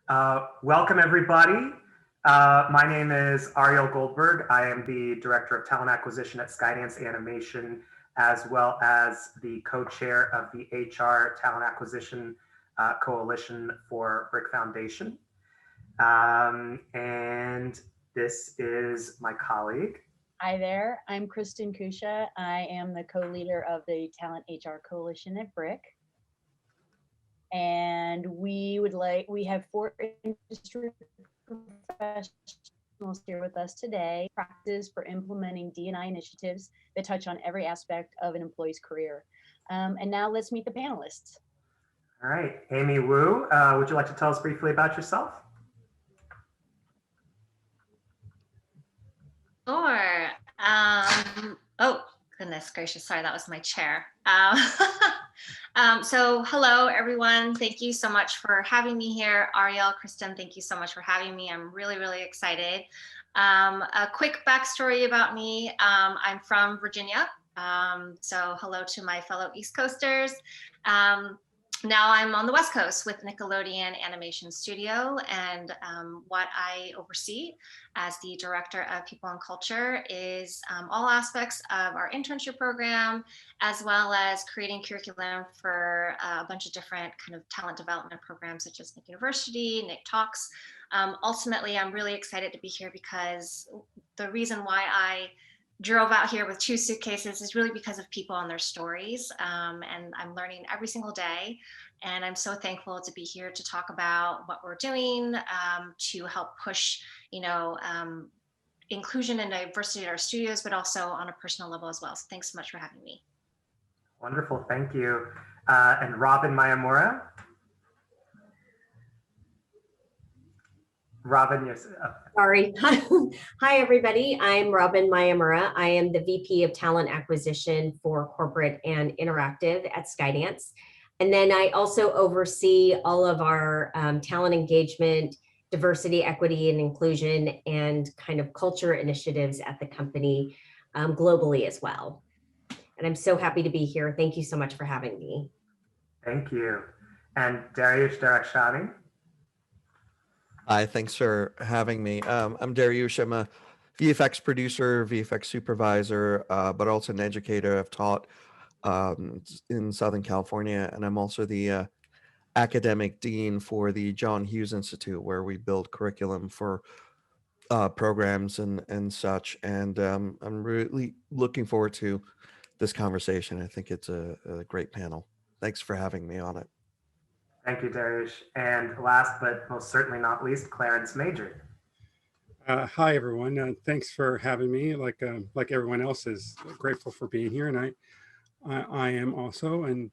Welcome, everybody. My name is Ariel Goldberg. I am the Director of Talent Acquisition at Skydance Animation, as well as the co-chair of the HR Talent Acquisition Coalition for BRIC Foundation. And this is my colleague. Hi there, I'm Kristen Kusha. I am the co-leader of the Talent HR Coalition at BRIC. And we have 4 industry professionals here with us today, practice for implementing D&I initiatives that touch on every aspect of an employee's career. And now let's meet the panelists. All right, Amy Wu, would you like to tell us briefly about yourself? Sure. Oh, goodness gracious. Sorry, that was my chair. So hello, everyone. Thank you so much for having me here. Ariel, Kristen, thank you so much for having me. I'm really, really excited. A quick backstory about me. I'm from Virginia. So hello to my fellow East Coasters. Now I'm on the West Coast with Nickelodeon Animation Studio, and what I oversee as the Director of People and Culture is all aspects of our internship program, as well as creating curriculum for a bunch of different kind of talent development programs such as Nick University, Nick Talks. Ultimately, I'm really excited to be here because the reason why I drove out here with 2 suitcases is really because of people and their stories. And I'm learning every single day. And I'm so thankful to be here to talk about what we're doing to help push, inclusion and diversity at our studios, but also on a personal level as well. So thanks so much for having me. Wonderful, thank you. And Robin Mayamura. Robin, yes. Sorry. Hi, everybody. I'm Robin Mayamura. I am the VP of Talent Acquisition for Corporate and Interactive at Skydance. And then I also oversee all of our talent engagement, diversity, equity, and inclusion, and kind of culture initiatives at the company globally as well. And I'm so happy to be here. Thank you so much for having me. Thank you. And Dariush Darakshani. Hi, thanks for having me. I'm Dariush. I'm a VFX producer, VFX supervisor, but also an educator. I've taught in Southern California, and I'm also the academic dean for the John Hughes Institute, where we build curriculum for programs and such. And I'm really looking forward to this conversation. I think it's a great panel. Thanks for having me on it. Thank you, Dariush. And last but most certainly not least, Clarence Major. Hi, everyone. Thanks for having me. Like everyone else is grateful for being here, and I am also. And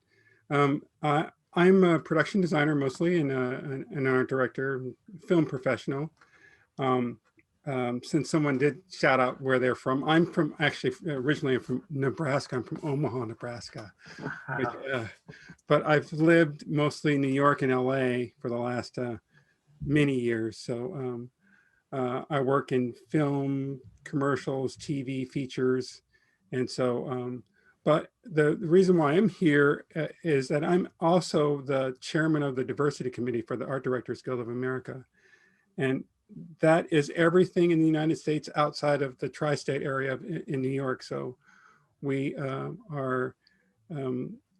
I'm a production designer mostly, and an art director, film professional. Since someone did shout out where they're from, I'm from originally I'm from Nebraska. I'm from Omaha, Nebraska. But I've lived mostly in New York and LA for the last many years. So I work in film, commercials, TV, features. And so, but the reason why I'm here is that I'm also the chairman of the diversity committee for the Art Directors Guild of America. And that is everything in the United States outside of the tri-state area in New York. So we are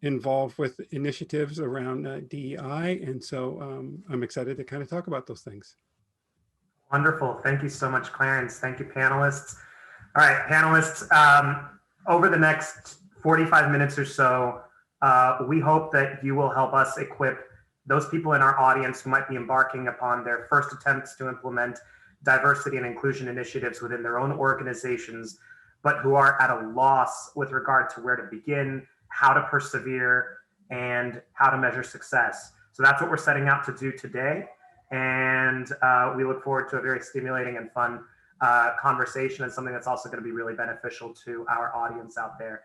involved with initiatives around DEI. And so I'm excited to kind of talk about those things. Wonderful. Thank you so much, Clarence. Thank you, panelists. All right, panelists, over the next 45 minutes or so, we hope that you will help us equip those people in our audience who might be embarking upon their first attempts to implement diversity and inclusion initiatives within their own organizations, but who are at a loss with regard to where to begin, how to persevere, and how to measure success. So that's what we're setting out to do today. And we look forward to a very stimulating and fun conversation, and something that's also going to be really beneficial to our audience out there.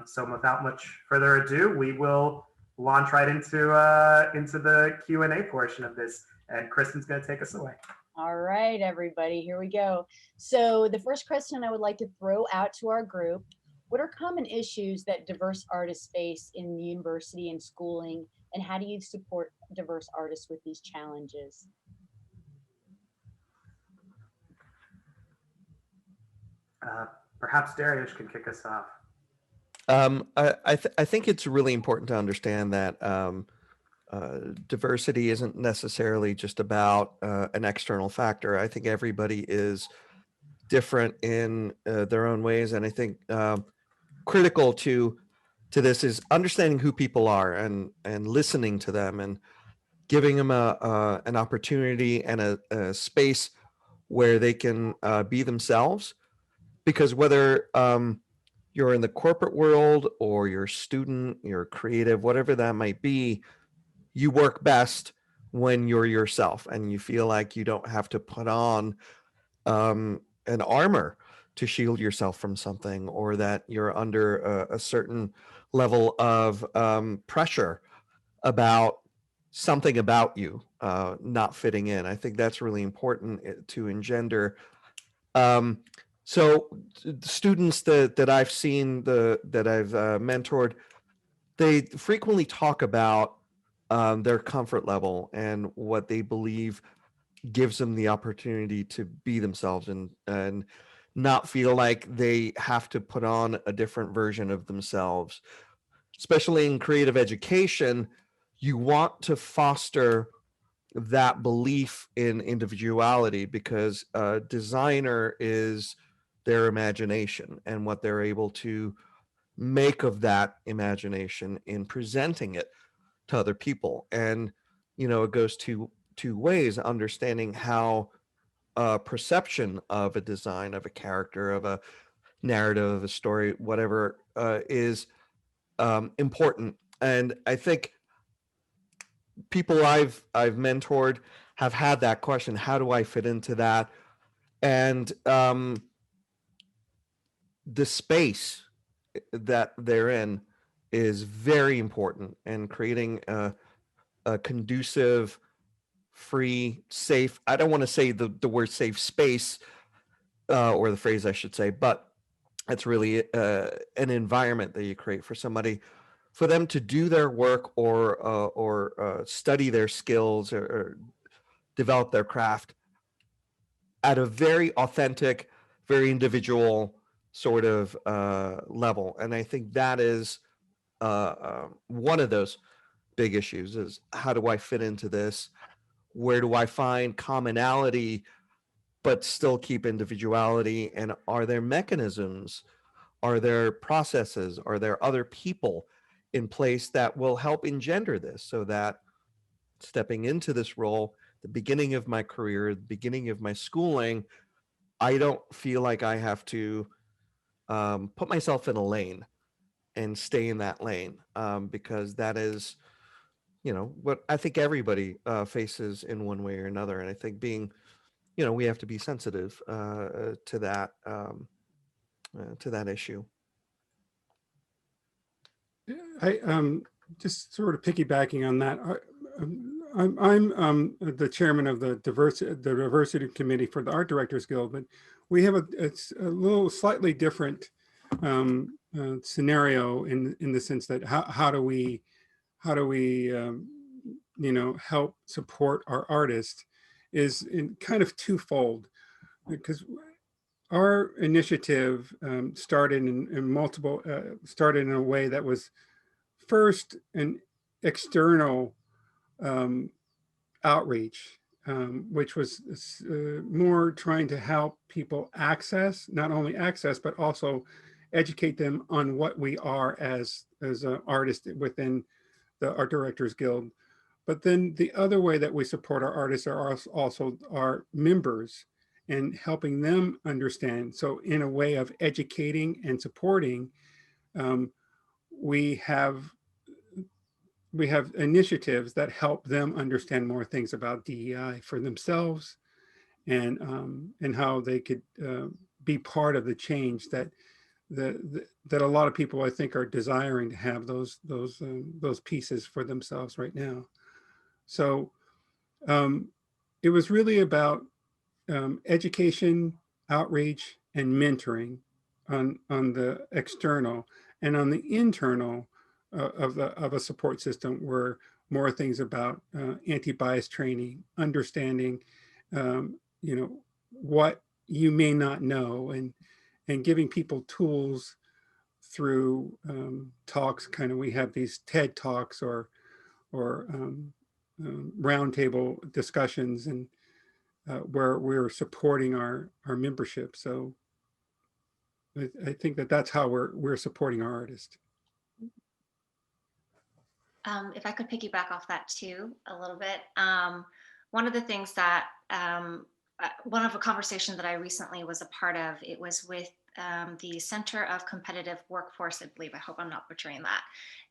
So without much further ado, we will launch right into the Q&A portion of this, and Kristen's going to take us away. All right, everybody, here we go. So the first question I would like to throw out to our group: what are common issues that diverse artists face in university and schooling, And how do you support diverse artists with these challenges? Perhaps Darius can kick us off. I think it's really important to understand that diversity isn't necessarily just about an external factor. I think everybody is different in their own ways, and I think critical to this is understanding who people are and listening to them and giving them an opportunity and a space where they can be themselves. Because whether you're in the corporate world or you're a student, you're creative, whatever that might be, you work best when you're yourself and you feel like you don't have to put on an armor to shield yourself from something, or that you're under a certain level of pressure about something about you not fitting in. I think that's really important to engender. So students that I've seen, that I've mentored, they frequently talk about their comfort level and what they believe gives them the opportunity to be themselves and not feel like they have to put on a different version of themselves. Especially in creative education, you want to foster that belief in individuality, because a designer is their imagination and what they're able to make of that imagination in presenting it to other people. And it goes two ways: understanding how perception of a design, of a character, of a narrative, of a story, whatever, is important. And I think people I've mentored have had that question: how do I fit into that? And the space that they're in is very important, and creating a conducive, free, safe, I don't want to say the word safe space, or the phrase I should say, but it's really an environment that you create for somebody, for them to do their work or study their skills, or develop their craft at a very authentic, very individual sort of level. And I think that is one of those big issues: is how do I fit into this? Where do I find commonality but still keep individuality? And are there mechanisms, are there processes, are there other people in place that will help engender this, so that stepping into this role, the beginning of my career, the beginning of my schooling, I don't feel like I have to put myself in a lane and stay in that lane, because that is, what I think everybody faces in one way or another. And I think we have to be sensitive to that issue. I just sort of piggybacking on that. I'm the chairman of the diversity committee for the Art Directors Guild, but we have it's a little slightly different scenario in the sense that how do we help support our artists is in kind of twofold, because our initiative started in a way that was first an external outreach, which was more trying to help people not only access, but also educate them on what we are as an artist within the Art Directors Guild. But then the other way that we support our artists are also our members, and helping them understand. So in a way of educating and supporting, we have initiatives that help them understand more things about DEI for themselves, and how they could be part of the change that a lot of people, I think, are desiring to have those pieces for themselves right now. So it was really about education, outreach, and mentoring on the external, and on the internal of a support system were more things about anti-bias training, understanding, what you may not know, and giving people tools through talks. Kind of, we have these TED Talks or roundtable discussions, and where we're supporting our membership. So I think that's how we're supporting our artists. If I could piggyback off that too a little bit, one of the things that one of a conversation that I recently was a part of, it was with the Center of Competitive Workforce, I believe. I hope I'm not butchering that.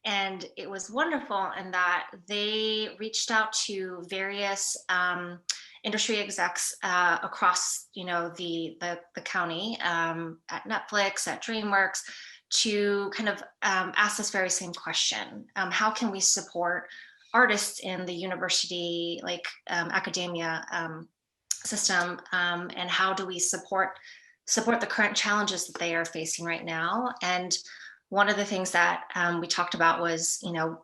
And it was wonderful in that they reached out to various industry execs across, the county, at Netflix, at DreamWorks, to kind of ask this very same question. How can we support artists in the university, like academia system, and how do we support the current challenges that they are facing right now? And one of the things that we talked about was,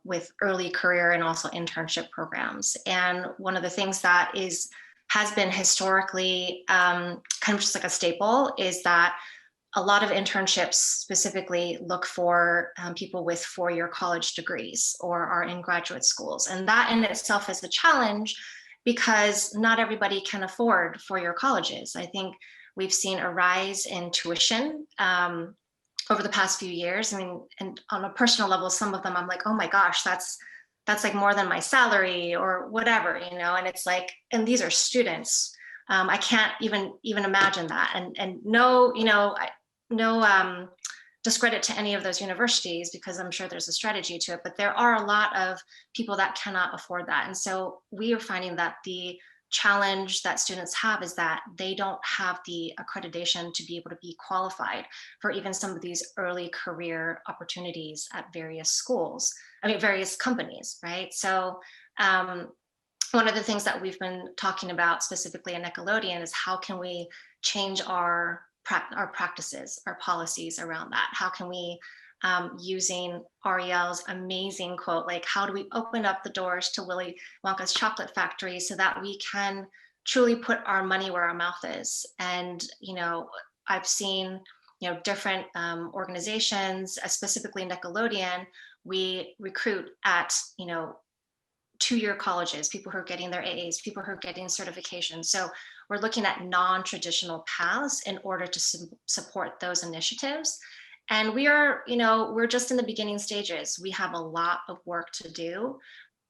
with early career and also internship programs. And one of the things that has been historically kind of just like a staple is that a lot of internships specifically look for people with four-year college degrees or are in graduate schools. And that in itself is a challenge because not everybody can afford four-year colleges. I think we've seen a rise in tuition over the past few years. I mean, and on a personal level, some of them I'm like, oh my gosh, that's like more than my salary or whatever, and it's like, and these are students. I can't even imagine that. And no, no discredit to any of those universities, because I'm sure there's a strategy to it, but there are a lot of people that cannot afford that. And so we are finding that the challenge that students have is that they don't have the accreditation to be able to be qualified for even some of these early career opportunities at various schools, various companies, right? So one of the things that we've been talking about specifically in Nickelodeon is how can we change our practices, our policies around that? How can we, using Ariel's amazing quote, like how do we open up the doors to Willy Wonka's chocolate factory so that we can truly put our money where our mouth is? And, I've seen, different organizations, specifically Nickelodeon, we recruit at, two-year colleges, people who are getting their AAs, people who are getting certifications. So we're looking at non-traditional paths in order to support those initiatives. And we are, we're just in the beginning stages. We have a lot of work to do,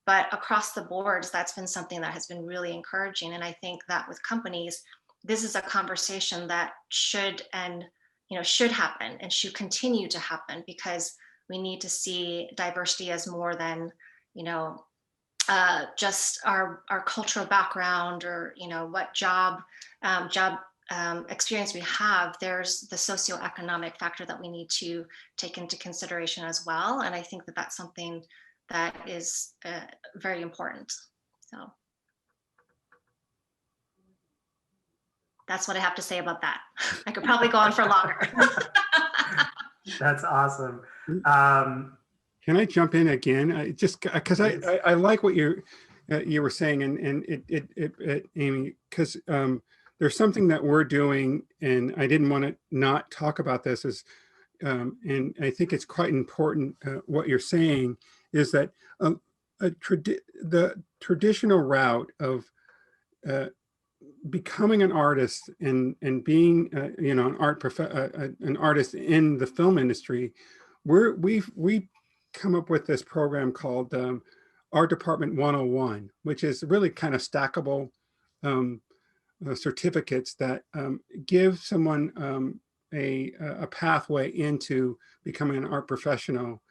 but across the boards, that's been something that has been really encouraging. And I think that with companies, this is a conversation that should happen and should continue to happen, because we need to see diversity as more than, just our cultural background or what job experience we have. There's the socioeconomic factor that we need to take into consideration as well, and I think that that's something that is very important. So that's what I have to say about that. I could probably go on for longer. That's awesome. Can I jump in again? Just because I like what you were saying, and it Amy, because there's something that we're doing, and I didn't want to not talk about this, and I think it's quite important. What you're saying is that the traditional route of becoming an artist and being an artist in the film industry, we've come up with this program called Art Department 101, which is really kind of stackable certificates that give someone a pathway into becoming an art professional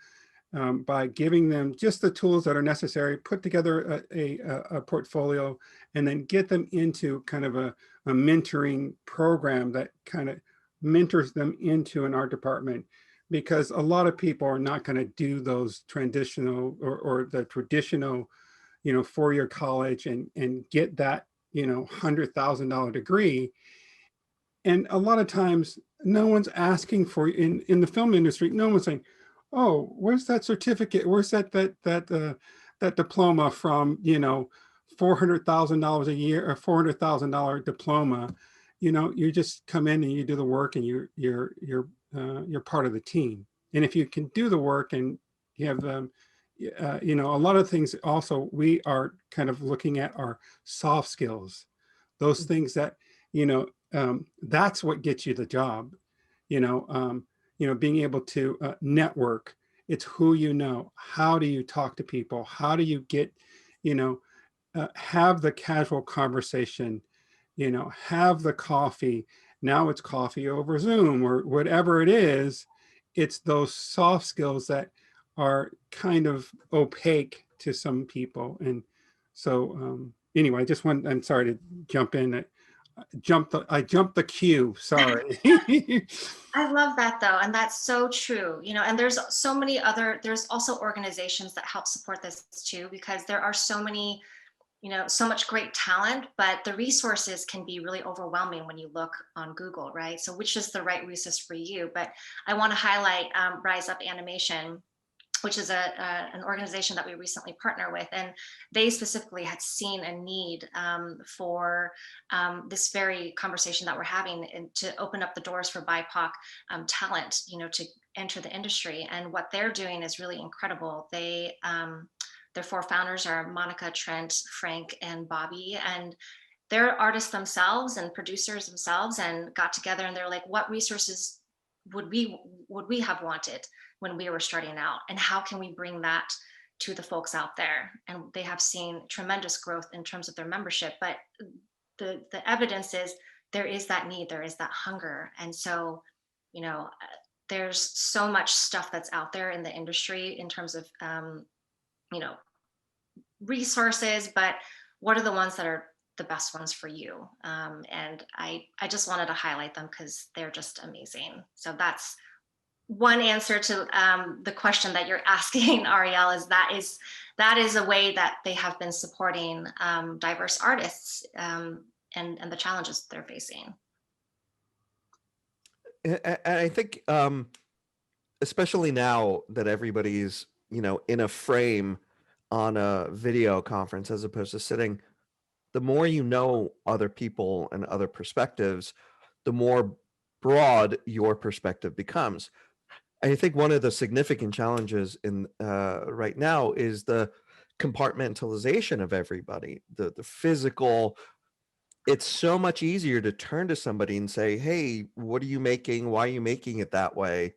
by giving them just the tools that are necessary, put together a portfolio, and then get them into kind of a mentoring program that kind of mentors them into an art department. Because a lot of people are not going to do those traditional or the traditional, four-year college and get that, $100,000 degree. And a lot of times, no one's asking for, in the film industry, no one's saying, "Oh, where's that certificate? Where's that that diploma from, $400,000 a year or $400,000 diploma. You just come in and you do the work, and you're part of the team. And if you can do the work and you have a lot of things also we are kind of looking at are soft skills, those things that, that's what gets you the job, being able to network. It's who how do you talk to people, how do you get, have the casual conversation, have the coffee. Now it's coffee over Zoom or whatever it is. It's those soft skills that are kind of opaque to some people. And so anyway, I'm sorry to jump in. I jumped the queue, sorry. I love that though. And that's so true, and there's there's also organizations that help support this too, because there are so many, so much great talent, but the resources can be really overwhelming when you look on Google, right? So which is the right resource for you? But I want to highlight Rise Up Animation, which is an organization that we recently partnered with. And they specifically had seen a need for this very conversation that we're having, and to open up the doors for BIPOC talent, to enter the industry. And what they're doing is really incredible. Their 4 founders are Monica, Trent, Frank, and Bobby. And they're artists themselves and producers themselves, and got together and they're like, what resources would we have wanted when we were starting out, and how can we bring that to the folks out there? And they have seen tremendous growth in terms of their membership, but the evidence is there is that need, there is that hunger. And so, there's so much stuff that's out there in the industry in terms of, resources, but what are the ones that are the best ones for you? And I just wanted to highlight them because they're just amazing. So that's one answer to the question that you're asking, Ariel, is that is a way that they have been supporting diverse artists and the challenges they're facing. And I think, especially now that everybody's, in a frame on a video conference as opposed to sitting, the more you know other people and other perspectives, the more broad your perspective becomes. I think one of the significant challenges in right now is the compartmentalization of everybody, the physical. It's so much easier to turn to somebody and say, hey, what are you making? Why are you making it that way?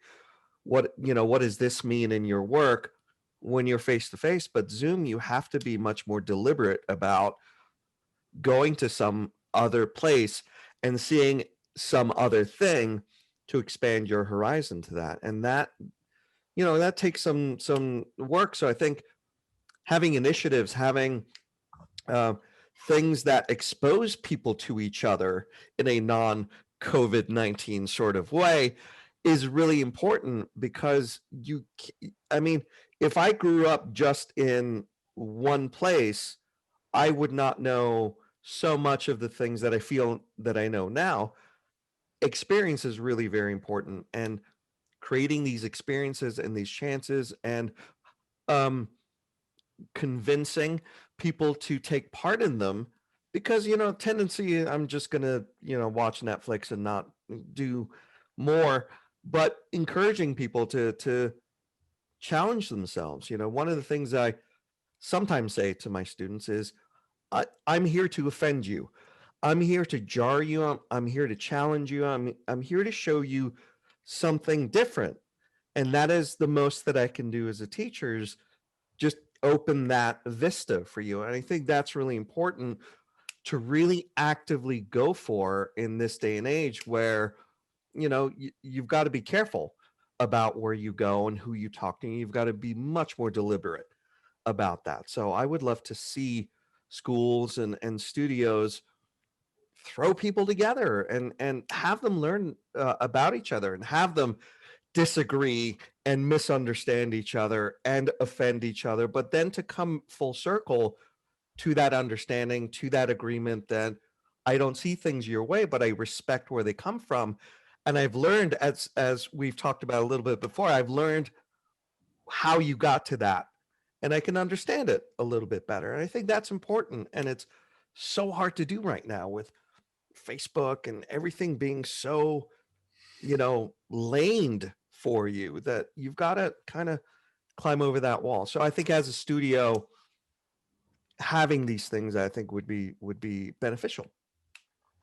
What does this mean in your work, when you're face to face? But Zoom, you have to be much more deliberate about going to some other place and seeing some other thing to expand your horizon to that. And that, that takes some work. So I think having initiatives, having things that expose people to each other in a non-COVID-19 sort of way is really important, because if I grew up just in one place, I would not know so much of the things that I feel that I know now. Experience is really very important, and creating these experiences and these chances, and convincing people to take part in them, because tendency, I'm just gonna watch Netflix and not do more, but encouraging people to challenge themselves. One of the things I sometimes say to my students is, I'm here to offend you. I'm here to jar you. I'm here to challenge you. I'm here to show you something different. And that is the most that I can do as a teacher, is just open that vista for you. And I think that's really important to really actively go for in this day and age, where, you've got to be careful about where you go and who you talk to. You've got to be much more deliberate about that. So I would love to see schools and studios throw people together and have them learn about each other, and have them disagree and misunderstand each other and offend each other, but then to come full circle to that understanding, to that agreement, that I don't see things your way, but I respect where they come from. And I've learned, as we've talked about a little bit before, I've learned how you got to that and I can understand it a little bit better. And I think that's important. And it's so hard to do right now with Facebook and everything being so, laned for you, that you've got to kind of climb over that wall. So I think as a studio, having these things, I think would be beneficial.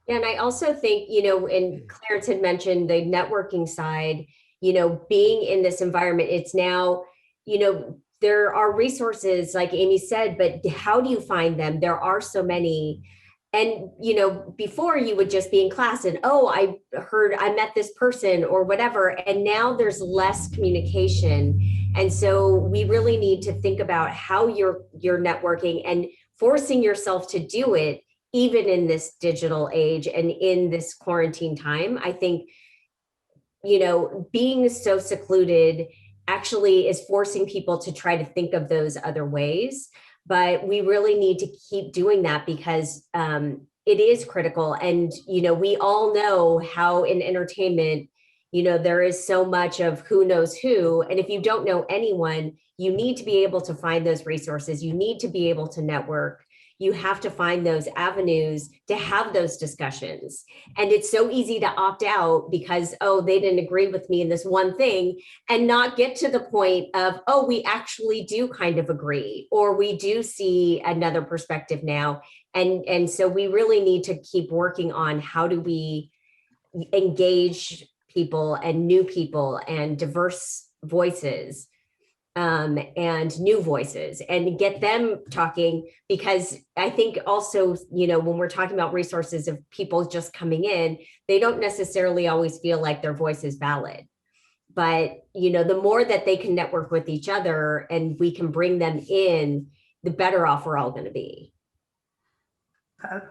Yeah, and I also think, and Clarence had mentioned the networking side, being in this environment, it's now, there are resources like Amy said, but how do you find them? There are so many. And, before you would just be in class and, oh, I heard I met this person or whatever. And now there's less communication. And so we really need to think about how you're networking and forcing yourself to do it, even in this digital age and in this quarantine time. I think, being so secluded actually is forcing people to try to think of those other ways. But we really need to keep doing that because it is critical. And, we all know how in entertainment, there is so much of who knows who. And if you don't know anyone, you need to be able to find those resources. You need to be able to network. You have to find those avenues to have those discussions. And it's so easy to opt out because, oh, they didn't agree with me in this one thing, and not get to the point of, oh, we actually do kind of agree, or we do see another perspective now. And so we really need to keep working on how do we engage people and new people and diverse voices and new voices and get them talking, because I think also, when we're talking about resources of people just coming in, they don't necessarily always feel like their voice is valid. But, the more that they can network with each other and we can bring them in, the better off we're all going to be.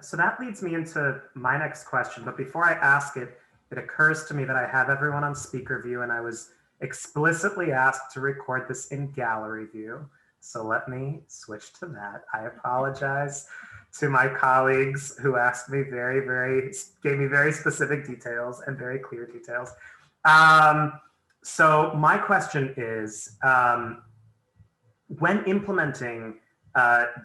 So that leads me into my next question. But before I ask it, it occurs to me that I have everyone on speaker view, and I was explicitly asked to record this in gallery view. So let me switch to that. I apologize to my colleagues who asked me gave me very specific details and very clear details. So my question is, when implementing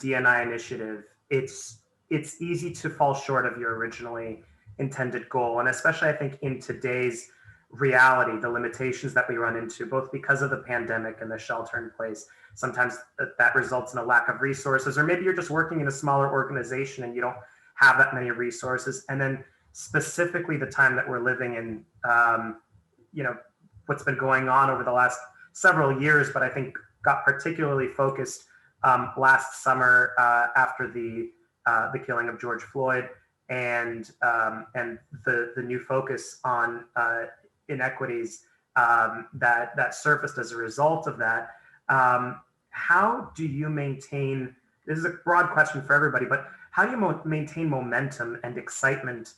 D&I initiative, it's easy to fall short of your originally intended goal. And especially I think in today's reality, the limitations that we run into, both because of the pandemic and the shelter in place, sometimes that results in a lack of resources, or maybe you're just working in a smaller organization and you don't have that many resources. And then specifically the time that we're living in, what's been going on over the last several years, but I think got particularly focused last summer after the killing of George Floyd, and the new focus on inequities that surfaced as a result of that. How do you maintain, this is a broad question for everybody, but how do you maintain momentum and excitement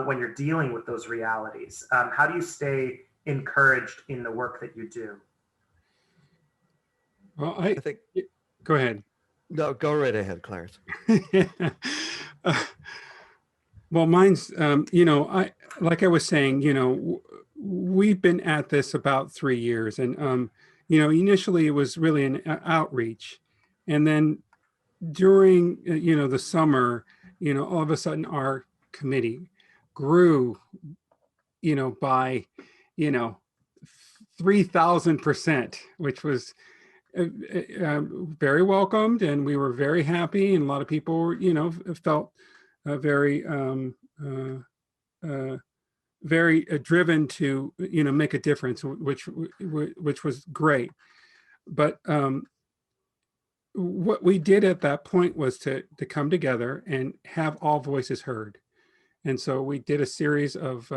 when you're dealing with those realities? How do you stay encouraged in the work that you do? Well, I think, go ahead. No, go right ahead, Clarence. Well, mine's, like I was saying, we've been at this about 3 years, and, initially it was really an outreach. And then during, the summer, all of a sudden our committee grew, by, 3,000%, which was very welcomed, and we were very happy, and a lot of people, felt very very driven to make a difference, which was great. But what we did at that point was to come together and have all voices heard. And so we did a series of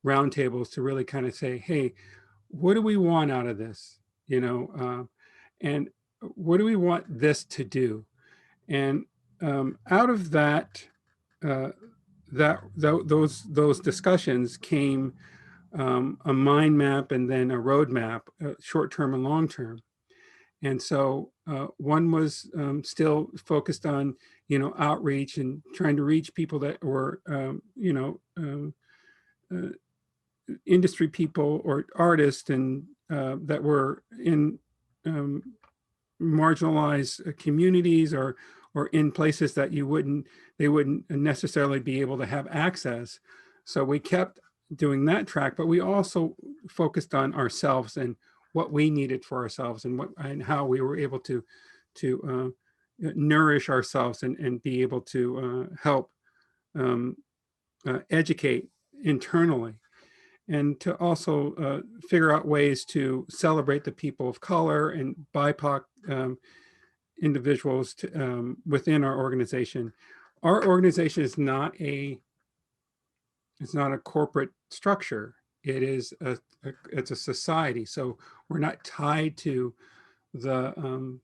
roundtables to really kind of say, hey, what do we want out of this? And what do we want this to do? And out of that, those discussions came a mind map and then a roadmap, short-term and long-term. And so one was still focused on, outreach and trying to reach people that were, industry people or artists and that were in marginalized communities or in places that they wouldn't necessarily be able to have access. So we kept doing that track, but we also focused on ourselves and what we needed for ourselves and how we were able to nourish ourselves and be able to help educate internally, and to also figure out ways to celebrate the people of color and BIPOC individuals within our organization. Our organization is not a corporate structure. It is it's a society. So we're not tied to the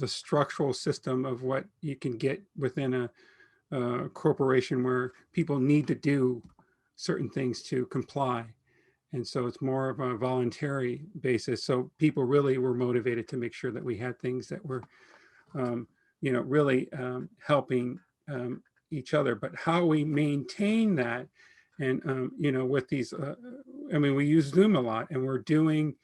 structural system of what you can get within a corporation, where people need to do certain things to comply. And so it's more of a voluntary basis. So people really were motivated to make sure that we had things that were, really helping each other. But how we maintain that, and with these, we use Zoom a lot, and we're doing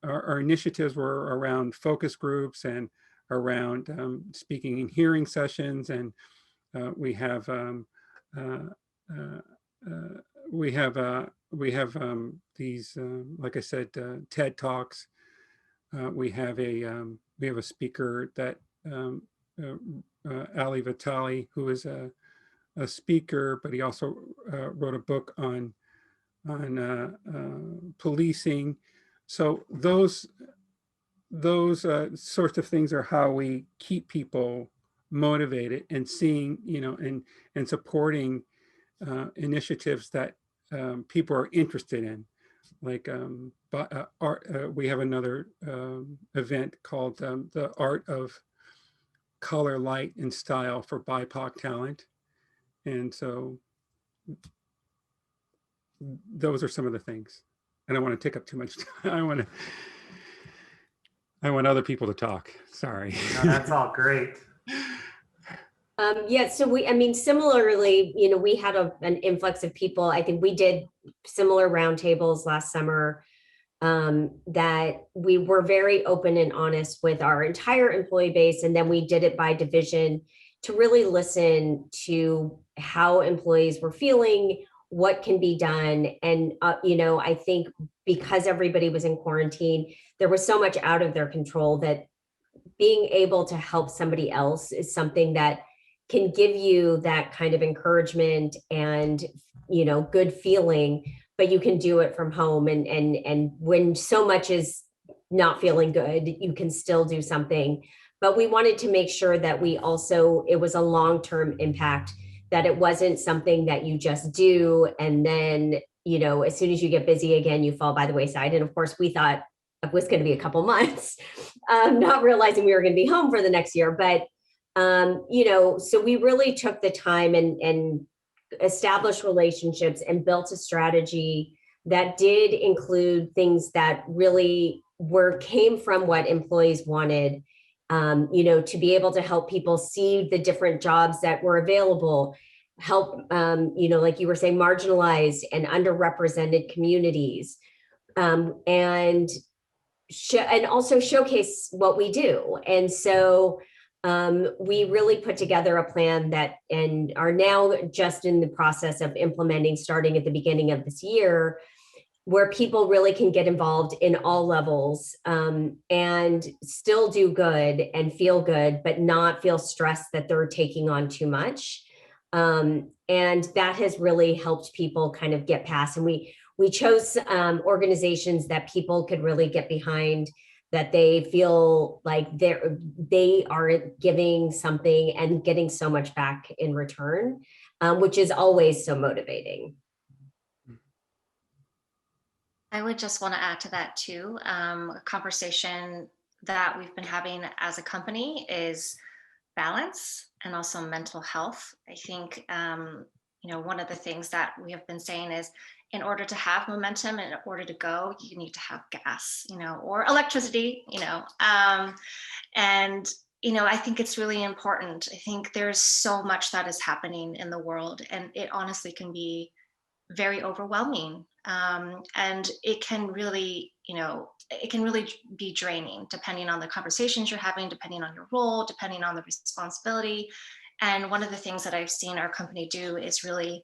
our initiatives were around focus groups and around speaking and hearing sessions, and we have these, like I said, TED Talks. We have a speaker that Ali Vitali, who is a speaker, but he also wrote a book on policing. So those sorts of things are how we keep people motivated and seeing, and supporting initiatives that people are interested in. Like we have another event called the Art of Color, Light, and Style for BIPOC Talent. And so those are some of the things. I don't want to take up too much time. I want other people to talk. Sorry. No, that's all great. Yeah, so similarly, we had an influx of people. I think we did similar roundtables last summer, that we were very open and honest with our entire employee base. And then we did it by division to really listen to how employees were feeling, what can be done. And, I think because everybody was in quarantine, there was so much out of their control that being able to help somebody else is something that can give you that kind of encouragement and, good feeling, but you can do it from home. And when so much is not feeling good, you can still do something. But we wanted to make sure that it was a long-term impact, that it wasn't something that you just do and then, as soon as you get busy again, you fall by the wayside. And of course, we thought it was going to be a couple months, not realizing we were going to be home for the next year. But, so we really took the time and established relationships and built a strategy that did include things that really came from what employees wanted, to be able to help people see the different jobs that were available, help, like you were saying, marginalized and underrepresented communities, and also showcase what we do. And so we really put together a plan and are now just in the process of implementing, starting at the beginning of this year, where people really can get involved in all levels, and still do good and feel good, but not feel stressed that they're taking on too much. And that has really helped people kind of get past. And we chose organizations that people could really get behind, that they feel like they are giving something and getting so much back in return, which is always so motivating. I would just want to add to that too. A conversation that we've been having as a company is balance and also mental health. I think, one of the things that we have been saying is, in order to have momentum and in order to go, you need to have gas, or electricity, and, I think it's really important. I think there's so much that is happening in the world, and it honestly can be very overwhelming. And it can really, it can really be draining depending on the conversations you're having, depending on your role, depending on the responsibility. And one of the things that I've seen our company do is really,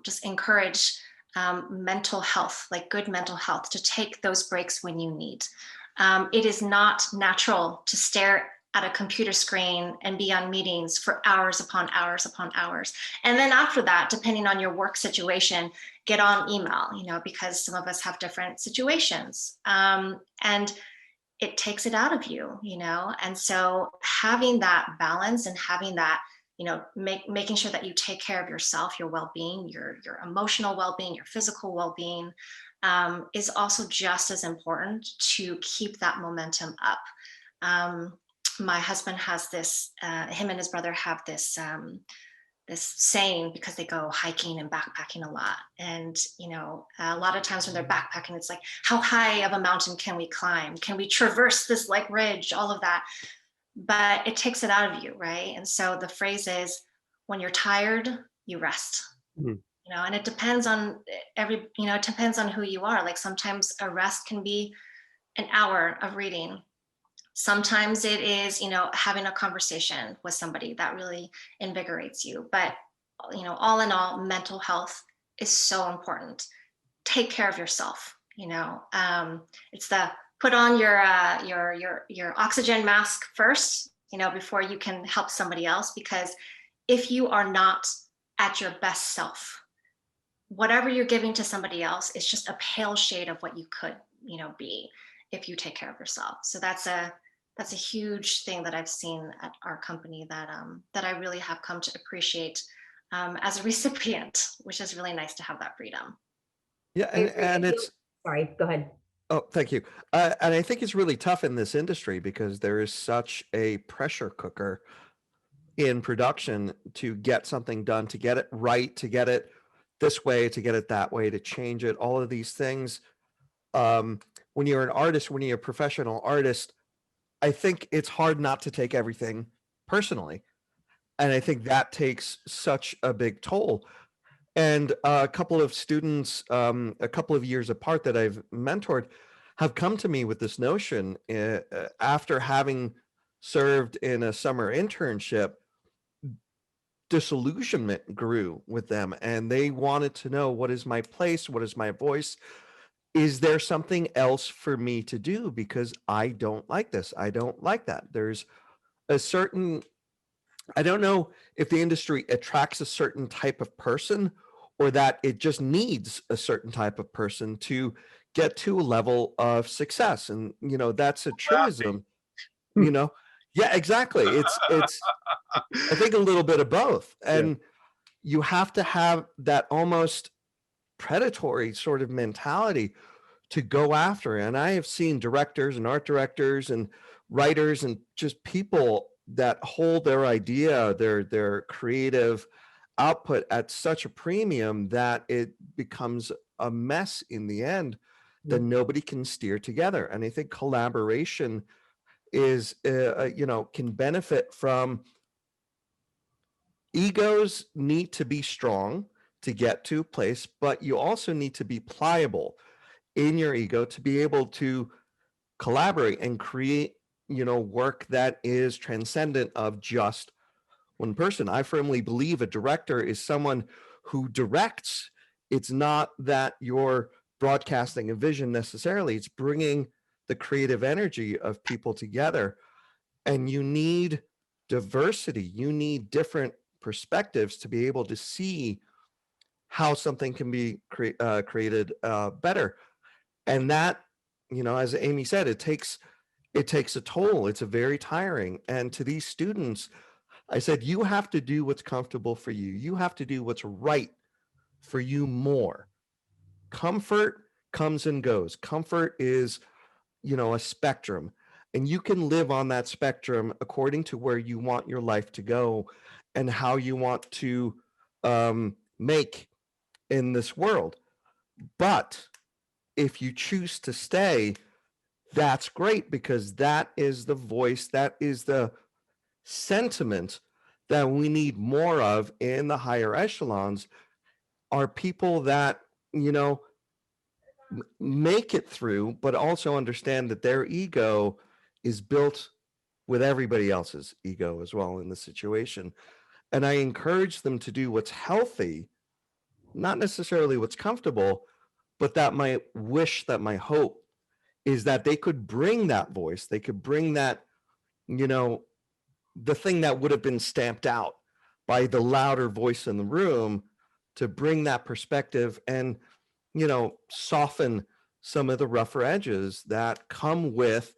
just encourage mental health, like good mental health, to take those breaks when you need. It is not natural to stare at a computer screen and be on meetings for hours upon hours upon hours. And then after that, depending on your work situation, get on email, because some of us have different situations. And it takes it out of you, And so having that balance and having that, making sure that you take care of yourself, your well-being, your emotional well-being, your physical well-being, is also just as important to keep that momentum up. My husband has this, him and his brother have this saying, because they go hiking and backpacking a lot. And, a lot of times when they're backpacking, it's like, how high of a mountain can we climb? Can we traverse this like ridge, all of that? But it takes it out of you, right? And so the phrase is, when you're tired, you rest. And it depends on it depends on who you are. Like sometimes a rest can be an hour of reading. Sometimes it is, having a conversation with somebody that really invigorates you. But, all in all, mental health is so important. Take care of yourself. It's the put on your oxygen mask first, before you can help somebody else. Because if you are not at your best self, whatever you're giving to somebody else is just a pale shade of what you could, be if you take care of yourself. So that's a huge thing that I've seen at our company that I really have come to appreciate as a recipient, which is really nice to have that freedom. Yeah, and it's Sorry, go ahead. Oh, thank you. And I think it's really tough in this industry because there is such a pressure cooker in production to get something done, to get it right, to get it this way, to get it that way, to change it, all of these things. When you're an artist, when you're a professional artist, I think it's hard not to take everything personally. And I think that takes such a big toll. And a couple of students, a couple of years apart that I've mentored, have come to me with this notion after having served in a summer internship. Disillusionment grew with them, and they wanted to know, what is my place? What is my voice? Is there something else for me to do? Because I don't like this. I don't like that. There's a certain, I don't know if the industry attracts a certain type of person, or that it just needs a certain type of person to get to a level of success. And, that's a truism, Yeah, exactly. It's I think a little bit of both. And you have to have that almost predatory sort of mentality to go after it. And I have seen directors and art directors and writers and just people that hold their idea, their creative output at such a premium that it becomes a mess in the end that nobody can steer together. And I think collaboration is, can benefit from. Egos need to be strong to get to a place, but you also need to be pliable in your ego to be able to collaborate and create, work that is transcendent of just one person. I firmly believe a director is someone who directs. It's not that you're broadcasting a vision necessarily. It's bringing the creative energy of people together. And you need diversity. You need different perspectives to be able to see how something can be created better. And that, as Amy said, it takes a toll. It's a very tiring. And to these students, I said, you have to do what's comfortable for you. You have to do what's right for you more. Comfort comes and goes. Comfort is, a spectrum. And you can live on that spectrum according to where you want your life to go and how you want to make in this world. But if you choose to stay, that's great, because that is the voice, that is the sentiment that we need more of in the higher echelons. are people that, you know, make it through, but also understand that their ego is built with everybody else's ego as well in the situation. And I encourage them to do what's healthy, not necessarily what's comfortable, but that my wish, that my hope is that they could bring that voice, they could bring that, you know, the thing that would have been stamped out by the louder voice in the room, to bring that perspective and, you know, soften some of the rougher edges that come with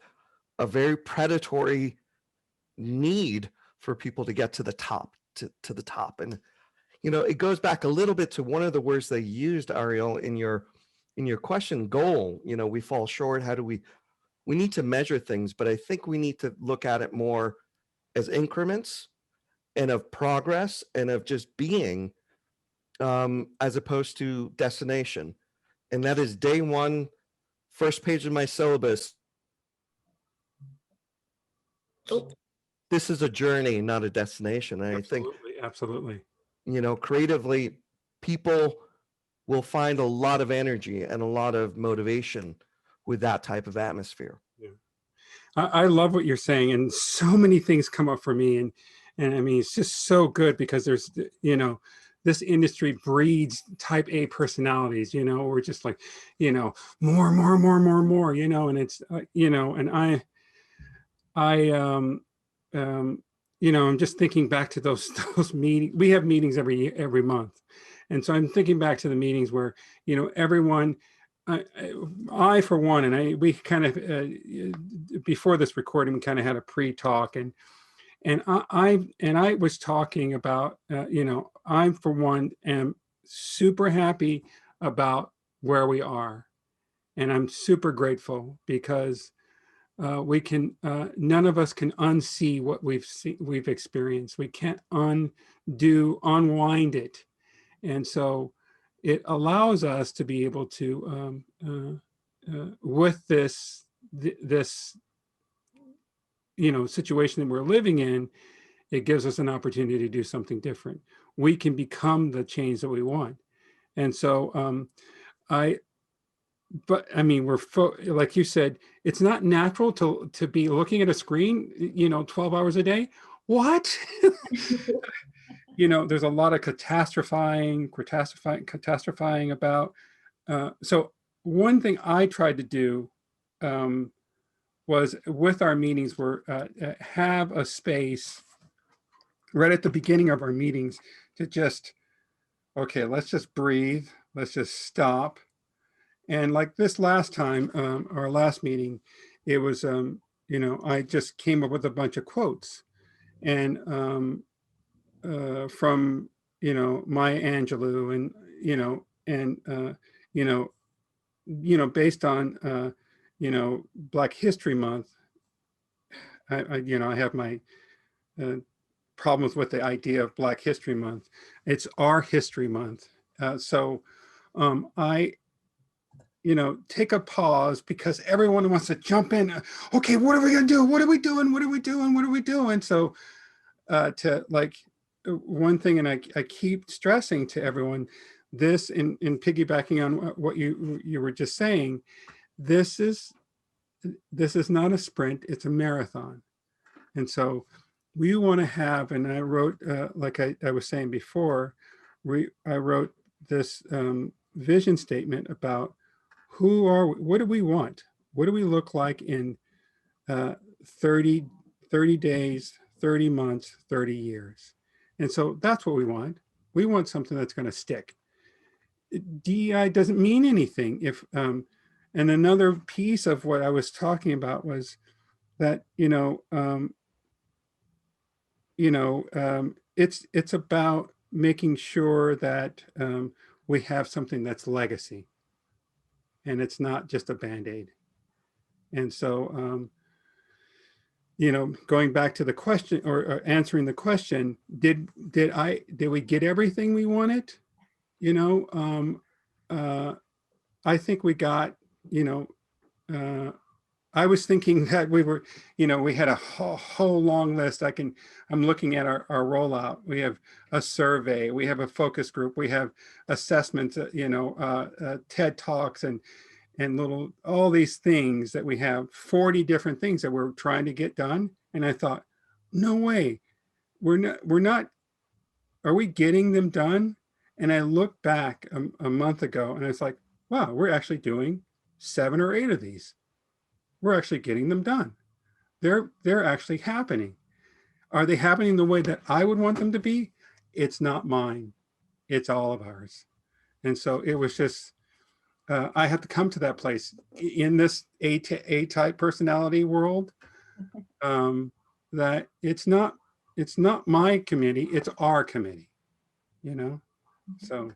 a very predatory need for people to get to the top, to the top. And, you know, it goes back a little bit to one of the words they used, Ariel, in your question, goal. You know, we fall short. How do we need to measure things, but I think we need to look at it more as increments and of progress and of just being, as opposed to destination. And that is day one, first page of my syllabus. This is a journey, not a destination. And I think, Absolutely. you know, creatively, people will find a lot of energy and a lot of motivation with that type of atmosphere. Yeah. I love what you're saying, and so many things come up for me, and I mean, it's just so good because there's, you know, this industry breeds type A personalities, you know, we're just like, you know, more, you know, and it's, you know, and you know, I'm just thinking back to those meetings. We have meetings every month. And so I'm thinking back to the meetings where, you know, everyone, I for one, and we kind of, before this recording, we kind of had a pre-talk, and I was talking about, you know, I for one am super happy about where we are, and I'm super grateful because we can, none of us can unsee what we've experienced. We can't unwind it, and so it allows us to be able to, with this, you know, situation that we're living in, it gives us an opportunity to do something different. We can become the change that we want. And so but I mean, like you said, it's not natural to be looking at a screen, you know, 12 hours a day. What? You know, there's a lot of catastrophizing about. So one thing I tried to do was, with our meetings, were have a space right at the beginning of our meetings to just, okay, let's just breathe, let's just stop. And like this last time, our last meeting, it was, you know, I just came up with a bunch of quotes, and from, you know, Maya Angelou, and, you know, and, you know, based on, you know, Black History Month. You know, I have my problems with the idea of Black History Month. It's our history month. So I, you know, take a pause, because everyone wants to jump in. Okay, what are we gonna do? What are we doing? What are we doing? What are we doing? So to, like, one thing, and I keep stressing to everyone this, in piggybacking on what you were just saying, this is not a sprint, it's a marathon. And so we want to have, and I wrote, like I was saying before, I wrote this vision statement about what do we want? What do we look like in 30 days, 30 months, 30 years? And so that's what we want. We want something that's going to stick. DEI doesn't mean anything if, and another piece of what I was talking about was that, it's about making sure that we have something that's legacy, and it's not just a Band-Aid. And so, going back to the question, or answering the question, did we get everything we wanted? I think we got, I was thinking that we were, we had a whole long list. I'm looking at our rollout. We have a survey, we have a focus group, we have assessments, TED Talks and all these things that we have 40 different things that we're trying to get done. And I thought, no way, we're not, are we getting them done? And I looked back a month ago and it's like, wow, we're actually doing 7 or 8 of these. We're actually getting them done. They're actually happening. Are they happening the way that I would want them to be? It's not mine. It's all of ours. And so it was just, I have to come to that place in this A-type personality world, that it's not my committee, it's our committee, So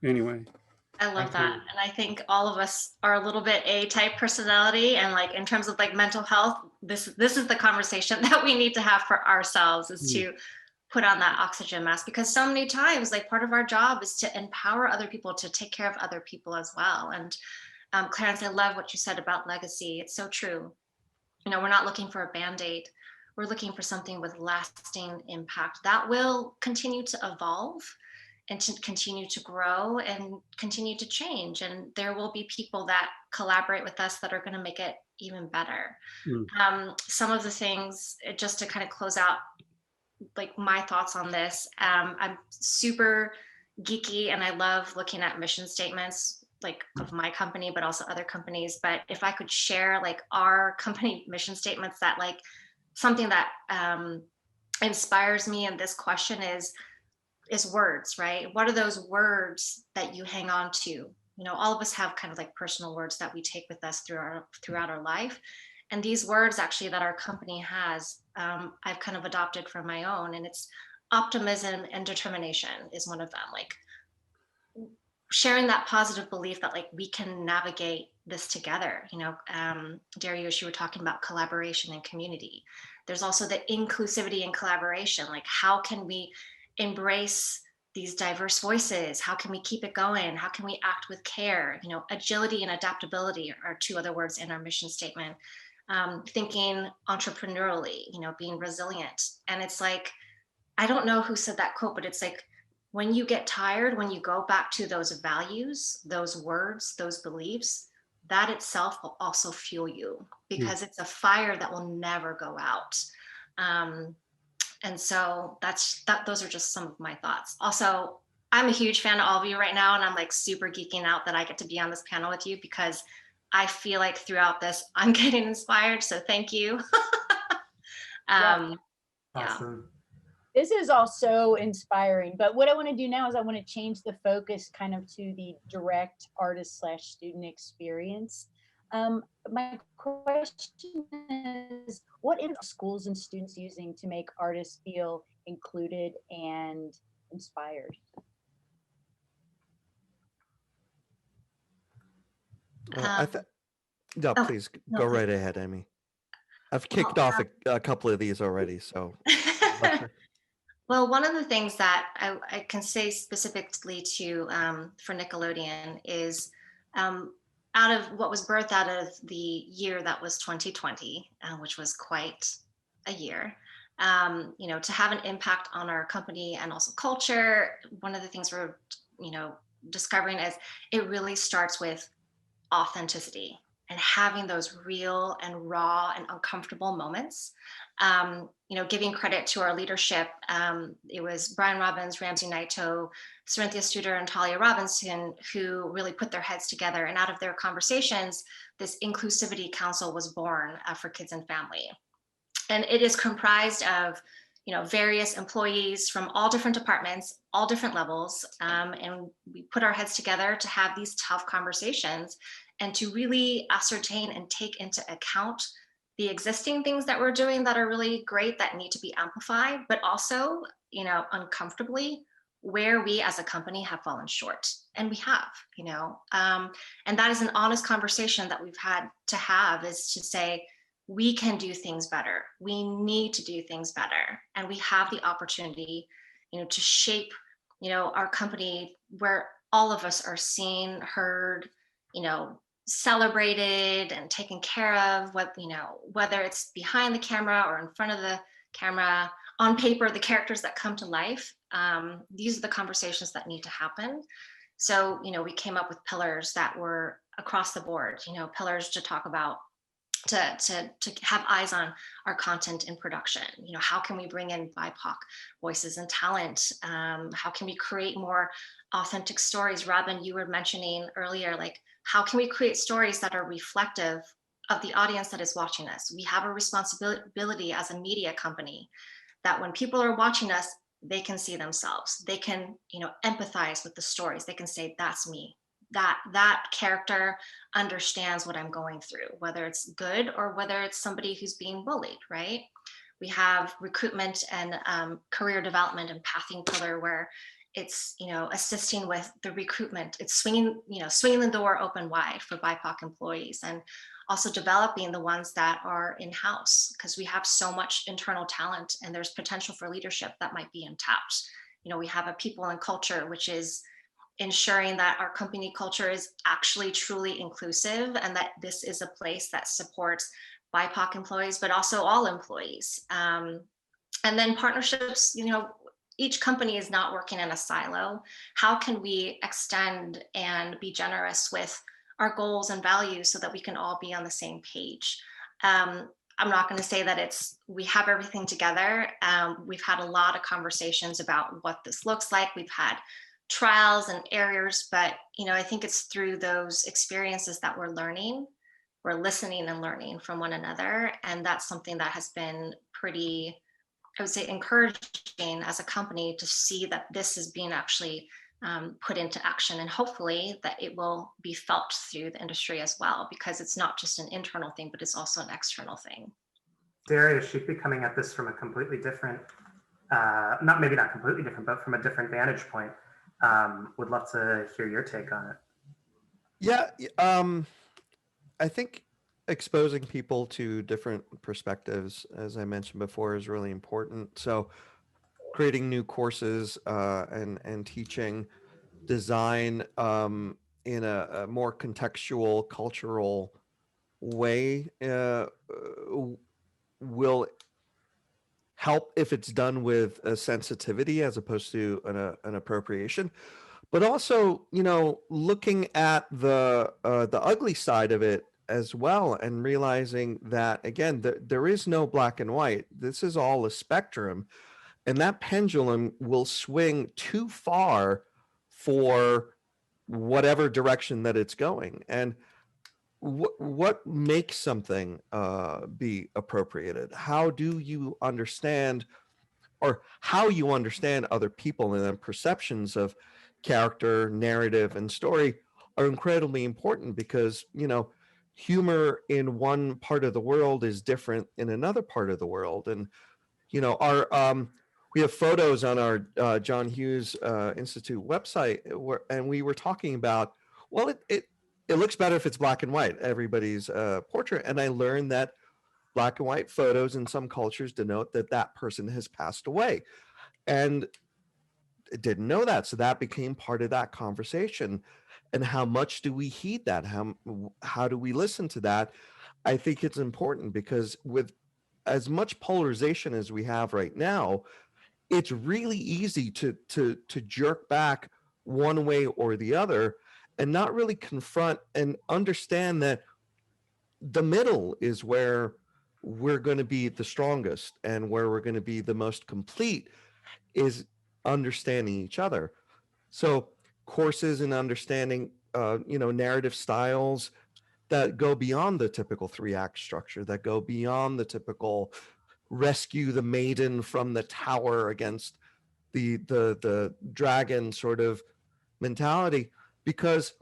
anyway. I love Thank that. you. And I think all of us are a little bit A-type personality. And like in terms of like mental health, this is the conversation that we need to have for ourselves, is to put on that oxygen mask, because so many times like part of our job is to empower other people to take care of other people as well. And Clarence, I love what you said about legacy. It's so true. We're not looking for a Band-Aid. We're looking for something with lasting impact that will continue to evolve and to continue to grow and continue to change. And there will be people that collaborate with us that are going to make it even better. Some of the things, just to kind of close out like my thoughts on this, I'm super geeky and I love looking at mission statements like of my company, but also other companies. But if I could share like our company mission statements, that like something that inspires me in this question is words, right? What are those words that you hang on to? All of us have kind of like personal words that we take with us throughout our life. And these words actually that our company has, I've kind of adopted from my own, and it's optimism and determination is one of them. Like sharing that positive belief that like we can navigate this together. Dariush, you were talking about collaboration and community. There's also the inclusivity and collaboration. Like how can we embrace these diverse voices? How can we keep it going? How can we act with care? Agility and adaptability are 2 other words in our mission statement. Thinking entrepreneurially, being resilient. And it's like, I don't know who said that quote, but it's like, when you get tired, when you go back to those values, those words, those beliefs, that itself will also fuel you, because it's a fire that will never go out. And so those are just some of my thoughts. Also, I'm a huge fan of all of you right now, and I'm like super geeking out that I get to be on this panel with you, because I feel like throughout this, I'm getting inspired. So thank you. Awesome. Yeah. This is all so inspiring. But what I want to do now is I want to change the focus kind of to the direct artist/student experience. My question is, what are schools and students using to make artists feel included and inspired? Please go right ahead, Amy. I've kicked off a couple of these already, so. Well, one of the things that I can say specifically to for Nickelodeon is out of what was birthed out of the year that was 2020, which was quite a year, to have an impact on our company and also culture. One of the things we're, discovering is it really starts with authenticity and having those real and raw and uncomfortable moments. Giving credit to our leadership. It was Brian Robbins, Ramsey Naito, Cerinthia Studer, and Talia Robinson who really put their heads together. And out of their conversations, this Inclusivity Council was born for kids and family. And it is comprised of various employees from all different departments, all different levels. And we put our heads together to have these tough conversations and to really ascertain and take into account the existing things that we're doing that are really great that need to be amplified, but also, uncomfortably, where we as a company have fallen short. And we have, and that is an honest conversation that we've had to have, is to say, we can do things better. We need to do things better. And we have the opportunity, to shape, our company where all of us are seen, heard, celebrated and taken care of, what, you know, whether it's behind the camera or in front of the camera, on paper, the characters that come to life. These are the conversations that need to happen. So, you know, we came up with pillars that were across the board, you know, pillars to talk about, to have eyes on our content in production. You know, how can we bring in BIPOC voices and talent? How can we create more authentic stories? Robin, you were mentioning earlier, like, how can we create stories that are reflective of the audience that is watching us? We have a responsibility as a media company that when people are watching us, they can see themselves. They can, you know, empathize with the stories. They can say, that's me. That character understands what I'm going through, whether it's good or whether it's somebody who's being bullied, right? We have recruitment and career development and pathing pillar, where it's, you know, assisting with the recruitment. It's swinging the door open wide for BIPOC employees, and also developing the ones that are in-house, because we have so much internal talent and there's potential for leadership that might be untapped. You know, we have a people and culture, which is ensuring that our company culture is actually truly inclusive, and that this is a place that supports BIPOC employees, but also all employees. And then partnerships, you know, each company is not working in a silo. How can we extend and be generous with our goals and values so that we can all be on the same page? I'm not going to say that we have everything together. We've had a lot of conversations about what this looks like. We've had trials and errors, but, you know, I think it's through those experiences that we're learning. We're listening and learning from one another. And that's something that has been pretty, I would say, encouraging as a company, to see that this is being actually put into action, and hopefully that it will be felt through the industry as well, because it's not just an internal thing, but it's also an external thing. Darius, you'd be coming at this from a completely different, maybe not completely different, but from a different vantage point. Would love to hear your take on it. Yeah, I think exposing people to different perspectives, as I mentioned before, is really important. So creating new courses and teaching design in a more contextual, cultural way will help if it's done with a sensitivity as opposed to an appropriation. But also, you know, looking at the ugly side of it as well, and realizing that, again, there is no black and white. This is all a spectrum, and that pendulum will swing too far for whatever direction that it's going. And what makes something be appropriated? How do you understand, or how you understand other people, and then perceptions of character, narrative, and story are incredibly important, because, you know, humor in one part of the world is different in another part of the world. And, you know, we have photos on our John Hughes Institute website, and we were talking about, well, it looks better if it's black and white, everybody's portrait. And I learned that black and white photos in some cultures denote that that person has passed away. And I didn't know that. So that became part of that conversation. And how much do we heed that? How do we listen to that? I think it's important, because with as much polarization as we have right now, it's really easy to jerk back one way or the other, and not really confront and understand that the middle is where we're going to be the strongest, and where we're going to be the most complete is understanding each other. So courses in understanding, you know, narrative styles that go beyond the typical 3-act structure, that go beyond the typical rescue the maiden from the tower against the dragon sort of mentality, because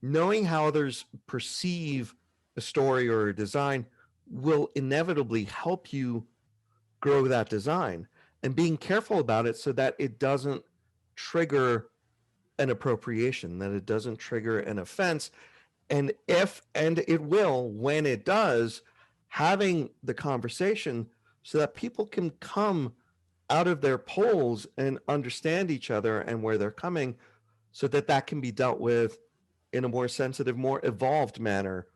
knowing how others perceive a story or a design will inevitably help you grow that design, and being careful about it so that it doesn't trigger an appropriation, that it doesn't trigger an offense. And it will, when it does, having the conversation so that people can come out of their poles and understand each other and where they're coming, so that that can be dealt with in a more sensitive, more evolved manner,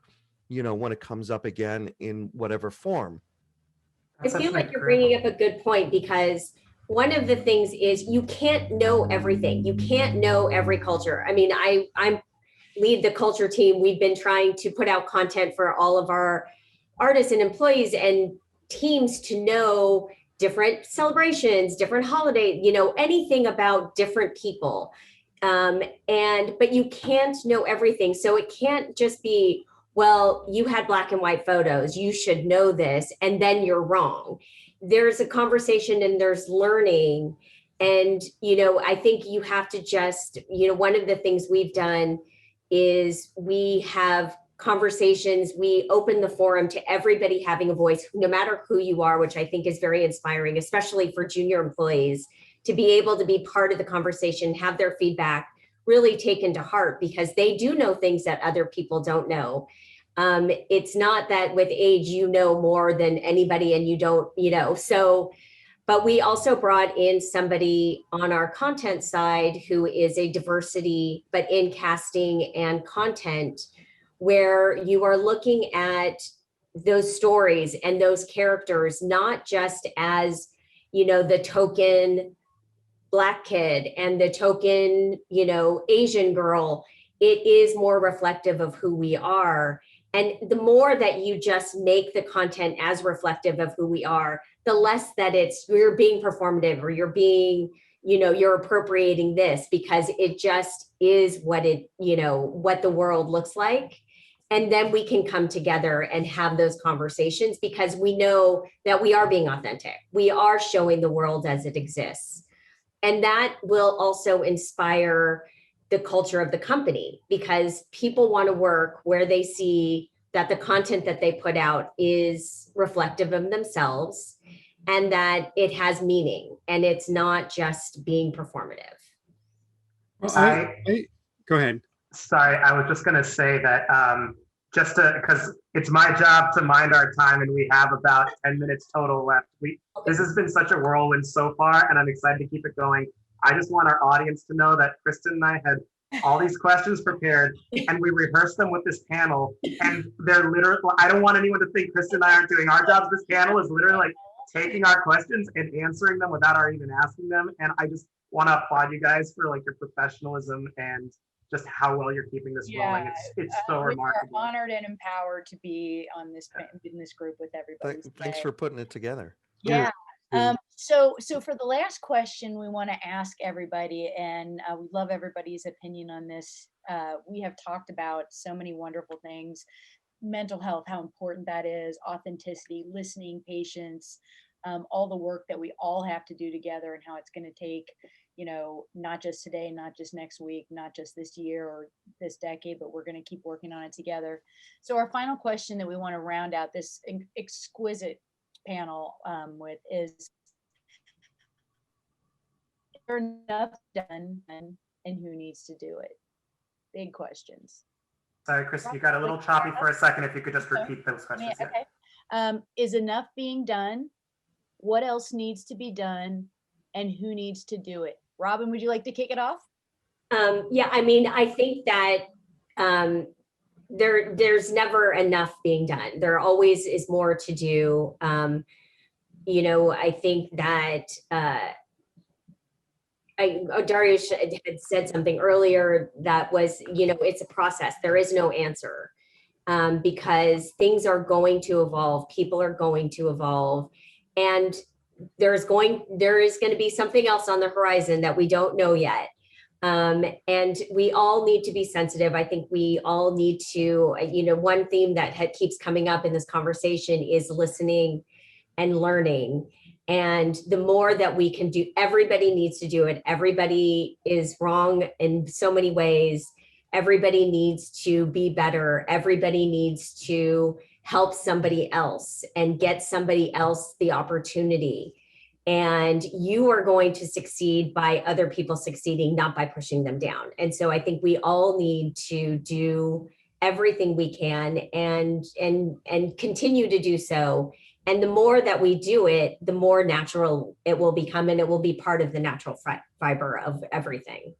when it comes up again in whatever form. I feel like you're bringing up a good point, because one of the things is you can't know everything. You can't know every culture. I mean, I'm lead the culture team. We've been trying to put out content for all of our artists and employees and teams to know different celebrations, different holidays, anything about different people. But you can't know everything. So it can't just be, well, you had black and white photos, you should know this, and then you're wrong. There's a conversation and there's learning. And, I think you have to just, one of the things we've done is we have conversations, we open the forum to everybody having a voice, no matter who you are, which I think is very inspiring, especially for junior employees, to be able to be part of the conversation, have their feedback really taken to heart, because they do know things that other people don't know. It's not that with age, you know more than anybody and you don't, but we also brought in somebody on our content side who is a diversity, but in casting and content, where you are looking at those stories and those characters, not just as, the token Black kid and the token, Asian girl. It is more reflective of who we are. And the more that you just make the content as reflective of who we are, the less that you're being performative, or you're being, you're appropriating this, because it just is what what the world looks like. And then we can come together and have those conversations, because we know that we are being authentic. We are showing the world as it exists. And that will also inspire the culture of the company, because people want to work where they see that the content that they put out is reflective of themselves and that it has meaning and it's not just being performative. Well, go ahead. Sorry, I was just going to say that because it's my job to mind our time and we have about 10 minutes total left. This has been such a whirlwind so far, and I'm excited to keep it going. I just want our audience to know that Kristen and I had all these questions prepared and we rehearsed them with this panel, and they're literally, I don't want anyone to think Kristen and I aren't doing our jobs. This panel is literally like taking our questions and answering them without our even asking them. And I just want to applaud you guys for like your professionalism and just how well you're keeping this rolling. It's so remarkable. We're honored and empowered to be on this in this group with everybody. Thanks for putting it together. Yeah. So for the last question, we want to ask everybody, and we love everybody's opinion on this. We have talked about so many wonderful things: mental health, how important that is, authenticity, listening, patience, all the work that we all have to do together, and how it's going to take, not just today, not just next week, not just this year or this decade, but we're going to keep working on it together. So our final question that we want to round out this exquisite panel with is there enough done, and who needs to do it? Big questions. Sorry, Chris, you got a little choppy for a second. If you could just repeat those questions. Okay. Is enough being done? What else needs to be done? And who needs to do it? Robin, would you like to kick it off? Yeah, I mean, I think that there's never enough being done. There always is more to do. I think that Darius had said something earlier that was, it's a process. There is no answer because things are going to evolve. People are going to evolve. And there is going to be something else on the horizon that we don't know yet. And we all need to be sensitive. I think we all need to, one theme that keeps coming up in this conversation is listening and learning. And the more that we can do, everybody needs to do it. Everybody is wrong in so many ways. Everybody needs to be better. Everybody needs to help somebody else and get somebody else the opportunity. And you are going to succeed by other people succeeding, not by pushing them down. And so I think we all need to do everything we can and continue to do so. And the more that we do it, the more natural it will become, and it will be part of the natural fiber of everything.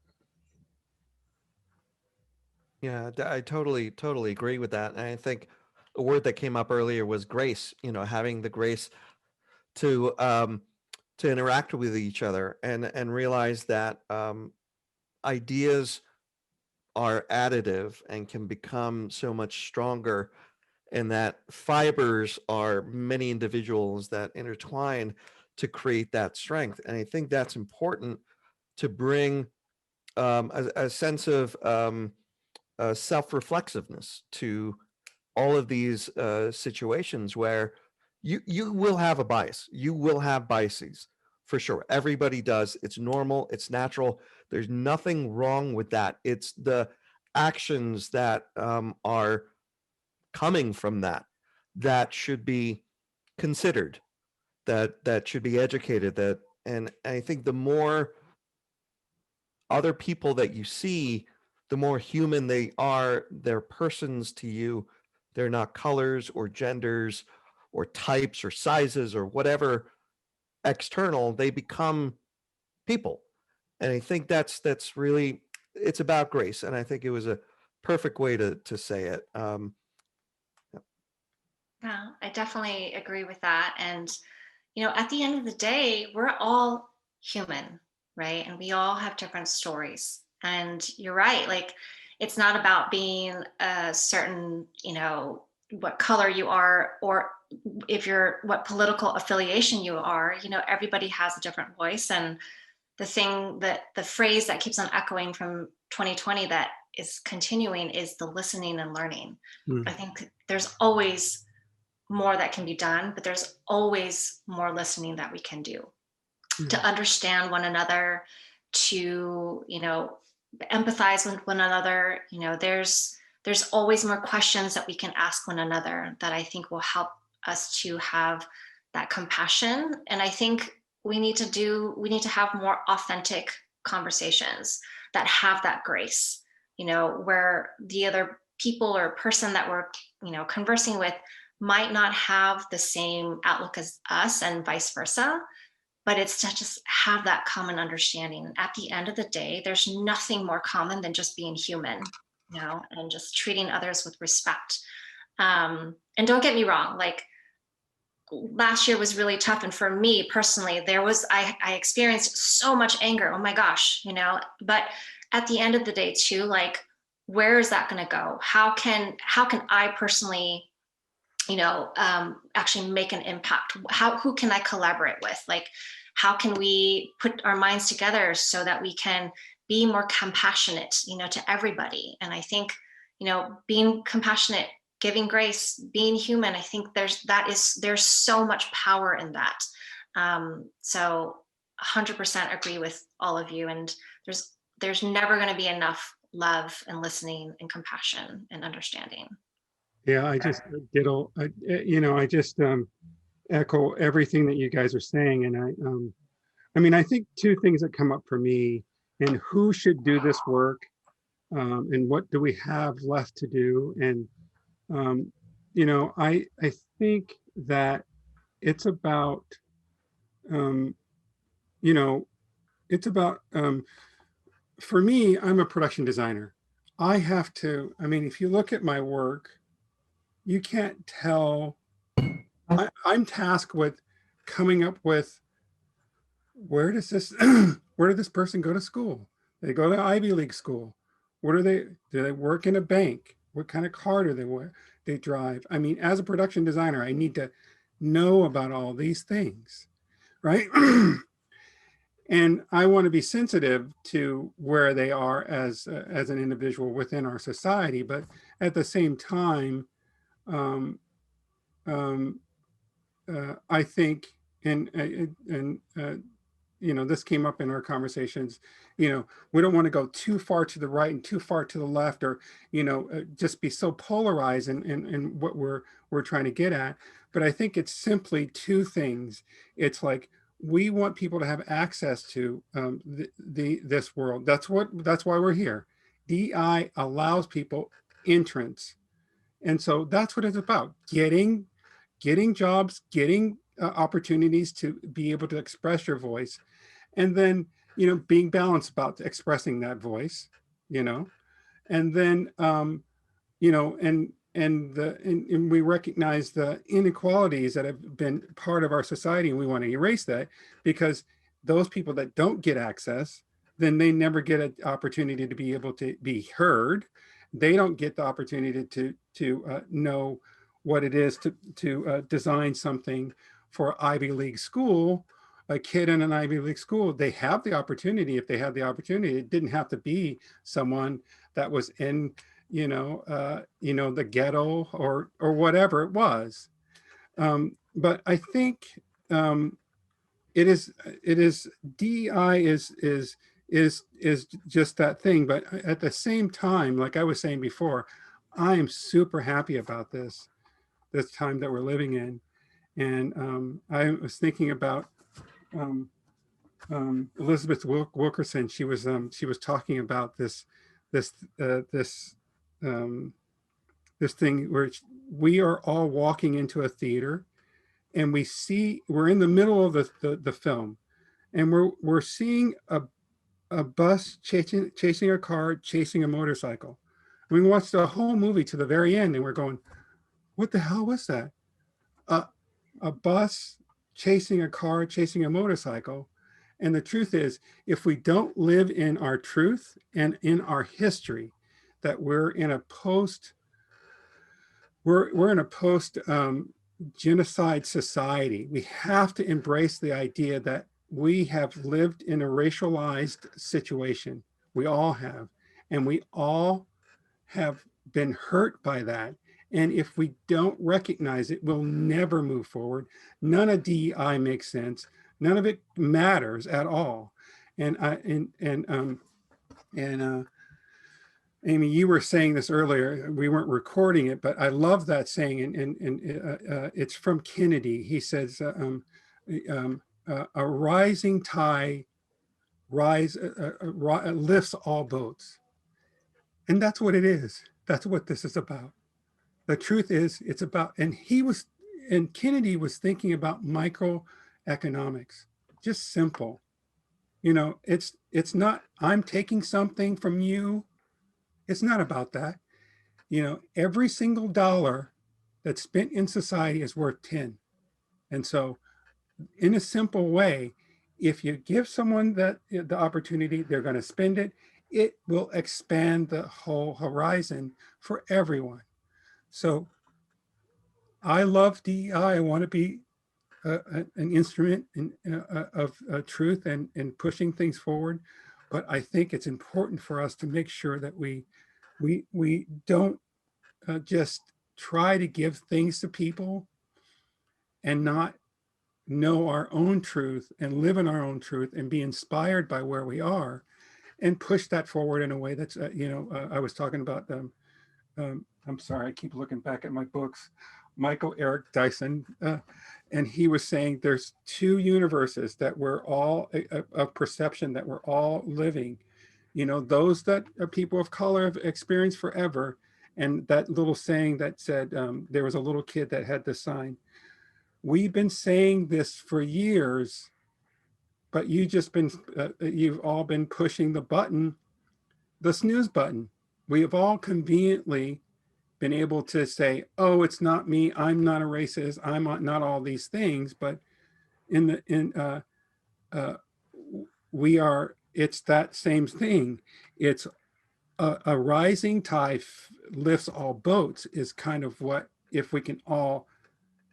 Yeah, I totally agree with that. And I think a word that came up earlier was grace, having the grace to interact with each other and realize that ideas are additive and can become so much stronger, and that fibers are many individuals that intertwine to create that strength. And I think that's important to bring a sense of self-reflexiveness to all of these situations where you will have a bias. You will have biases for sure. Everybody does. It's normal. It's natural. There's nothing wrong with that. It's the actions that are coming from that should be considered, that should be educated. And I think the more other people that you see, the more human they are. They're persons to you. They're not colors or genders or types or sizes or whatever external. They become people. And I think that's really, it's about grace. And I think it was a perfect way to say it. Yeah, I definitely agree with that. And, at the end of the day, we're all human, right? And we all have different stories. And you're right. Like, it's not about being a certain, what color you are, or if you're what political affiliation you are. Everybody has a different voice. And the phrase that keeps on echoing from 2020 that is continuing is the listening and learning. Mm. I think there's always more that can be done, but there's always more listening that we can do to understand one another, to, empathize with one another. There's always more questions that we can ask one another that I think will help us to have that compassion. And I think we need to have more authentic conversations that have that grace, where the other people or person that we're, conversing with might not have the same outlook as us and vice versa, but it's to just have that common understanding. At the end of the day, there's nothing more common than just being human, and just treating others with respect. And don't get me wrong, like, last year was really tough. And for me personally, I experienced so much anger. Oh my gosh, but at the end of the day too, like, where is that going to go? How can I personally, actually make an impact? Who can I collaborate with? Like, how can we put our minds together so that we can be more compassionate, to everybody? And I think, being compassionate, giving grace, being human, I think there's so much power in that. So 100% agree with all of you. And there's never going to be enough love and listening and compassion and understanding. Yeah, I just echo everything that you guys are saying. And I think two things that come up for me, and who should do this work, and what do we have left to do. And I think that it's about for me, I'm a production designer. If you look at my work, you can't tell. I'm tasked with coming up with, where did this person go to school? They go to Ivy League school. Do they work in a bank? What kind of car do they drive? As a production designer, I need to know about all these things, right? And I want to be sensitive to where they are as an individual within our society, but at the same time, I think, and this came up in our conversations, we don't want to go too far to the right and too far to the left, or, just be so polarized in what we're trying to get at. But I think it's simply two things. It's like, we want people to have access to this world. That's why we're here. DI allows people entrance. And so that's what it's about: getting jobs, getting opportunities to be able to express your voice, and then being balanced about expressing that voice, And then, you know, and we recognize the inequalities that have been part of our society, and we want to erase that, because those people that don't get access, then they never get an opportunity to be able to be heard. They don't get the opportunity to know what it is to design something for Ivy League school. A kid in an Ivy League school, they have the opportunity. If they had the opportunity, it didn't have to be someone that was in, the ghetto or whatever it was. But I think it is DEI is just that thing. But at the same time, like I was saying before, I am super happy about this time that we're living in. And I was thinking about Elizabeth Wilkerson. She was talking about this um, this thing where we are all walking into a theater, and we're in the middle of the film, and we're seeing a bus chasing a car, chasing a motorcycle. We watched the whole movie to the very end, and we're going, what the hell was that? A bus chasing a car, chasing a motorcycle. And the truth is, if we don't live in our truth and in our history, that we're in a post genocide society. We have to embrace the idea that we have lived in a racialized situation. We all have, and we all have been hurt by that. And if we don't recognize it, we'll never move forward. None of DEI makes sense. None of it matters at all. And Amy, you were saying this earlier. We weren't recording it, but I love that saying, and it's from Kennedy. He says, "A rising tide lifts all boats," and that's what it is. That's what this is about. The truth is, it's about, and Kennedy was thinking about microeconomics, just simple. It's not, I'm taking something from you. It's not about that. Every single dollar that's spent in society is worth 10. And so in a simple way, if you give someone the opportunity, they're going to spend it. It will expand the whole horizon for everyone. So I love DEI. I want to be an instrument of truth and pushing things forward. But I think it's important for us to make sure that we don't just try to give things to people and not know our own truth and live in our own truth and be inspired by where we are and push that forward in a way that's, I was talking about I'm sorry, I keep looking back at my books, Michael Eric Dyson, and he was saying there's two universes that we're all, a perception that we're all living, those that are people of color have experienced forever. And that little saying that said, there was a little kid that had this sign, "We've been saying this for years, but you've all been pushing the snooze button. We have all conveniently been able to say, oh, it's not me, I'm not a racist, I'm not all these things, but it's that same thing. It's a rising tide lifts all boats is kind of what, if we can all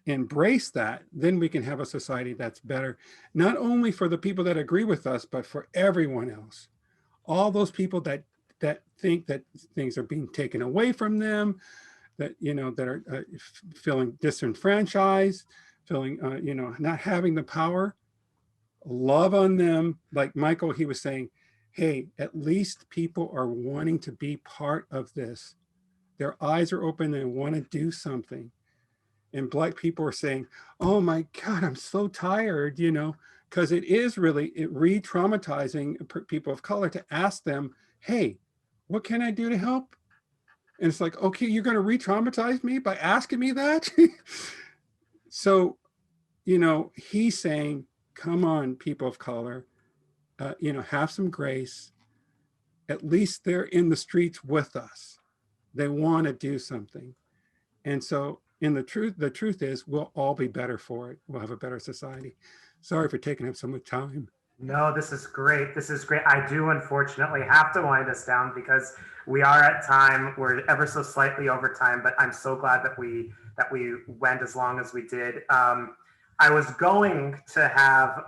embrace that, then we can have a society that's better, not only for the people that agree with us, but for everyone else. All those people that think that things are being taken away from them, that that are feeling disenfranchised, feeling not having the power. Love on them. Like Michael, he was saying, hey, at least people are wanting to be part of this. Their eyes are open and want to do something. And Black people are saying, oh my God, I'm so tired, because it is really re-traumatizing people of color to ask them, hey, what can I do to help? And it's like, okay, you're going to re-traumatize me by asking me that? So, he's saying, come on, people of color, have some grace, at least they're in the streets with us. They want to do something. And so the truth is we'll all be better for it. We'll have a better society. Sorry for taking up so much time. No, this is great. This is great. I do unfortunately have to wind us down because we are at time. We're ever so slightly over time, but I'm so glad that we went as long as we did. I was going to have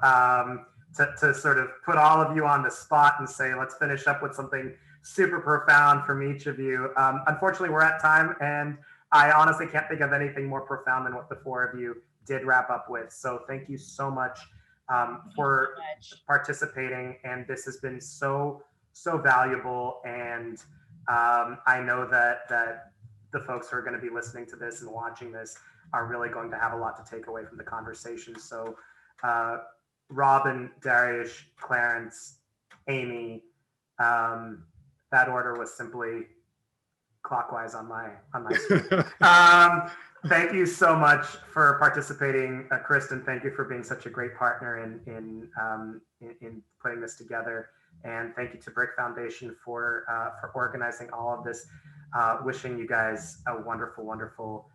to sort of put all of you on the spot and say, let's finish up with something super profound from each of you. Unfortunately, we're at time, and I honestly can't think of anything more profound than what the four of you did wrap up with. So thank you so much for participating. And this has been so valuable. And I know that the folks who are going to be listening to this and watching this are really going to have a lot to take away from the conversation. So Robin, Darius, Clarence, Amy, that order was simply clockwise on my screen. Thank you so much for participating, Kristen. Thank you for being such a great partner in putting this together, and thank you to BRIC Foundation for organizing all of this. Wishing you guys a wonderful